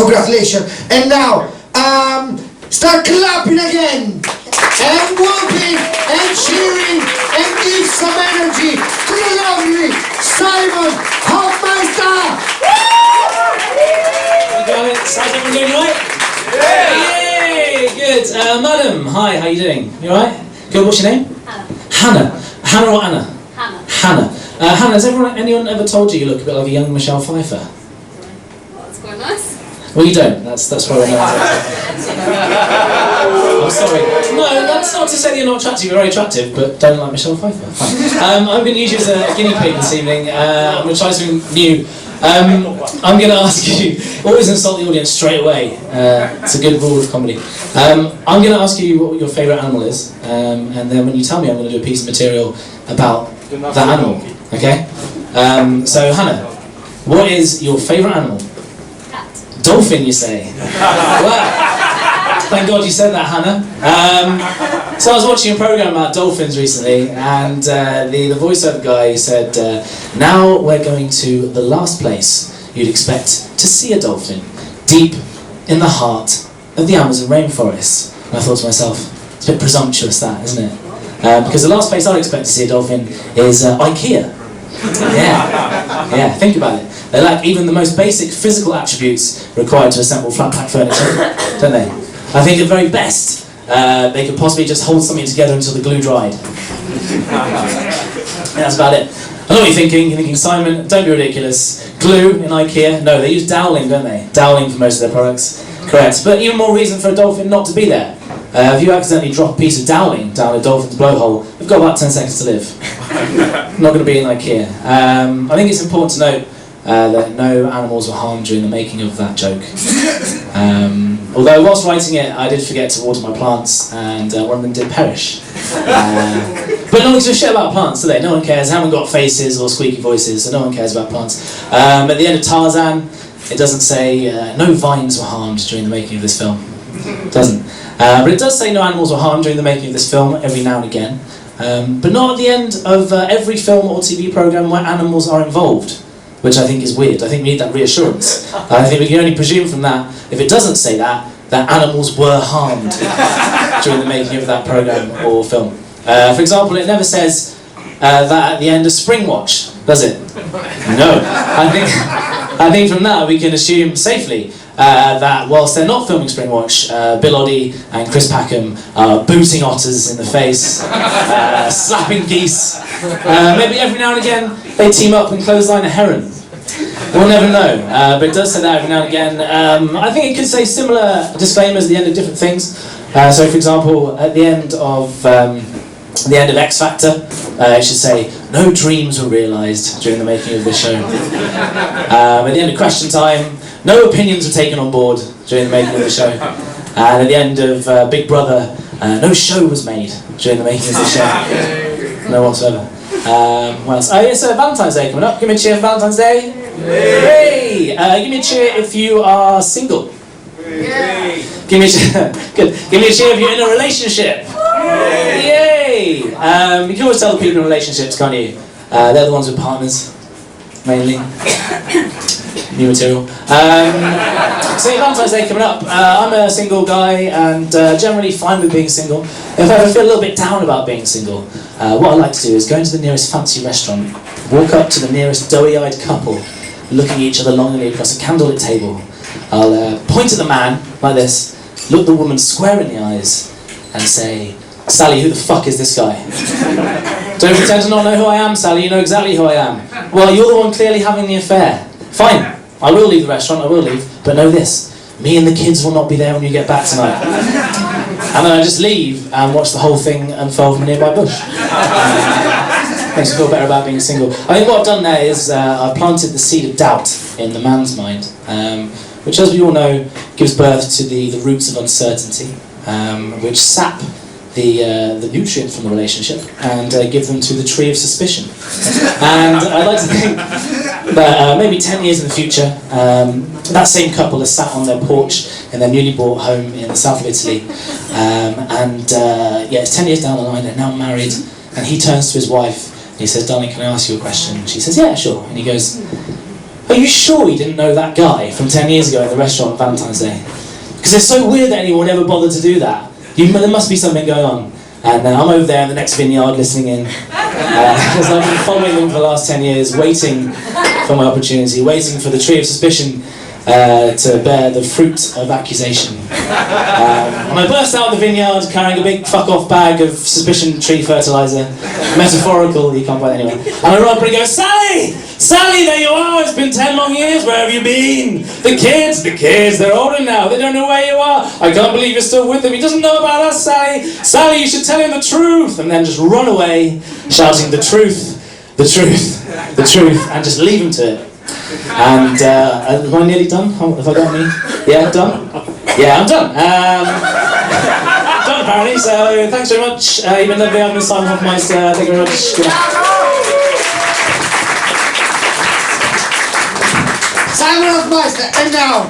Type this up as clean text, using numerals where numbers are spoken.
Congratulations. And now, start clapping again, and whooping, and cheering, and give some energy to the lovely Simon Hofmeister! How's everyone doing, right? Yay! Good. Madam, hi, how you doing? You alright? Good, what's your name? Hannah. Hannah or Anna? Hannah. Hannah, has anyone ever told you you look a bit like a young Michelle Pfeiffer? Well, that's quite nice. Well, you don't. That's why we're not. I'm sorry. No, that's not to say that you're not attractive. You're very attractive, but don't like Michelle Pfeiffer. Fine. I'm going to use you as a guinea pig this evening. I'm going to try something new. I'm going to ask you, always insult the audience straight away. It's a good rule of comedy. I'm going to ask you what your favourite animal is, and then when you tell me, I'm going to do a piece of material about that animal. Okay? So, Hannah, what is your favourite animal? Cat. Dolphin, you say? Wow. Thank God you said that, Hannah. So I was watching a programme about dolphins recently, and the voiceover guy said, now we're going to the last place you'd expect to see a dolphin, deep in the heart of the Amazon rainforest. And I thought to myself, it's a bit presumptuous that, isn't it? Because the last place I'd expect to see a dolphin is IKEA. Yeah, think about it. They lack even the most basic physical attributes required to assemble flat pack furniture, don't they? I think at very best, they could possibly just hold something together until the glue dried. And that's about it. I know what you're thinking. You're thinking, Simon, don't be ridiculous. Glue in IKEA? No, they use dowling, don't they? Dowling for most of their products. Correct. But even more reason for a dolphin not to be there. If you accidentally drop a piece of dowling down a dolphin's blowhole, they've got about 10 seconds to live. Not going to be in IKEA. I think it's important to note that no animals were harmed during the making of that joke. Although whilst writing it, I did forget to water my plants, and one of them did perish. But no one gives a shit about plants, do they? No one cares. They haven't got faces or squeaky voices, so no one cares about plants. At the end of Tarzan, it doesn't say no vines were harmed during the making of this film. It doesn't. But it does say no animals were harmed during the making of this film every now and again. But not at the end of every film or TV programme where animals are involved, which I think is weird. I think we need that reassurance. I think we can only presume from that, if it doesn't say that animals were harmed during the making of that programme or film. For example, it never says that at the end of Springwatch, does it? No. I think from that we can assume safely that whilst they're not filming Springwatch, Bill Oddie and Chris Packham are booting otters in the face, slapping geese. Maybe every now and again they team up and clothesline a heron. We'll never know, but it does say that every now and again. I think it could say similar disclaimers at the end of different things. So, for example, at the end of X Factor, it should say, no dreams were realised during the making of this show. At the end of Question Time, no opinions were taken on board during the making of the show. And at the end of Big Brother, no show was made during the making of the show. No whatsoever. What else? Oh, it's Valentine's Day coming up. Give me a cheer for Valentine's Day. Yay! Give me a cheer if you are single. Yay! Give me a cheer. Good. Give me a cheer if you're in a relationship. Yay! You can always tell the people in relationships, can't you? They're the ones with partners, mainly. New material. So Valentine's Day coming up. I'm a single guy and generally fine with being single. If I ever feel a little bit down about being single, what I like to do is go into the nearest fancy restaurant, walk up to the nearest doughy-eyed couple, looking at each other longingly across a candlelit table. I'll point at the man like this, look the woman square in the eyes, and say, Sally, who the fuck is this guy? Don't pretend to not know who I am, Sally, you know exactly who I am. Well, you're the one clearly having the affair. Fine, I will leave the restaurant, I will leave, but know this, me and the kids will not be there when you get back tonight. And then I just leave and watch the whole thing unfold from a nearby bush. Makes me feel better about being single. I think what I've done there is I've planted the seed of doubt in the man's mind, which, as we all know, gives birth to the roots of uncertainty, which sap the nutrients from the relationship and give them to the tree of suspicion. And I'd like to think that maybe 10 years in the future, that same couple is sat on their porch in their newly bought home in the south of Italy, it's 10 years down the line, they're now married, and he turns to his wife and he says, darling, can I ask you a question? And she says, yeah, sure. And he goes, Are you sure you didn't know that guy from 10 years ago in the restaurant on Valentine's Day? Because it's so weird that anyone would ever bother to do that. There must be something going on. And I'm over there in the next vineyard listening in. Because I've been following them for the last 10 years, waiting for my opportunity, waiting for the tree of suspicion to bear the fruit of accusation. And I burst out of the vineyard carrying a big fuck-off bag of suspicion tree fertilizer. Metaphorical, you can't buy it anyway. And I run up and go, Sally! Sally, there you are! It's been 10 long years, where have you been? The kids, they're older now, they don't know where you are. I can't believe you're still with them, he doesn't know about us, Sally! Sally, you should tell him the truth! And then just run away, shouting the truth, the truth, the truth, and just leave him to it. And, am I nearly done? Have I got any? Yeah, done? Yeah, I'm done. Done apparently, so thanks very much. You've been lovely, I've been Simon Hofmeister, thank you very much. Good night. Simon Hofmeister, and now...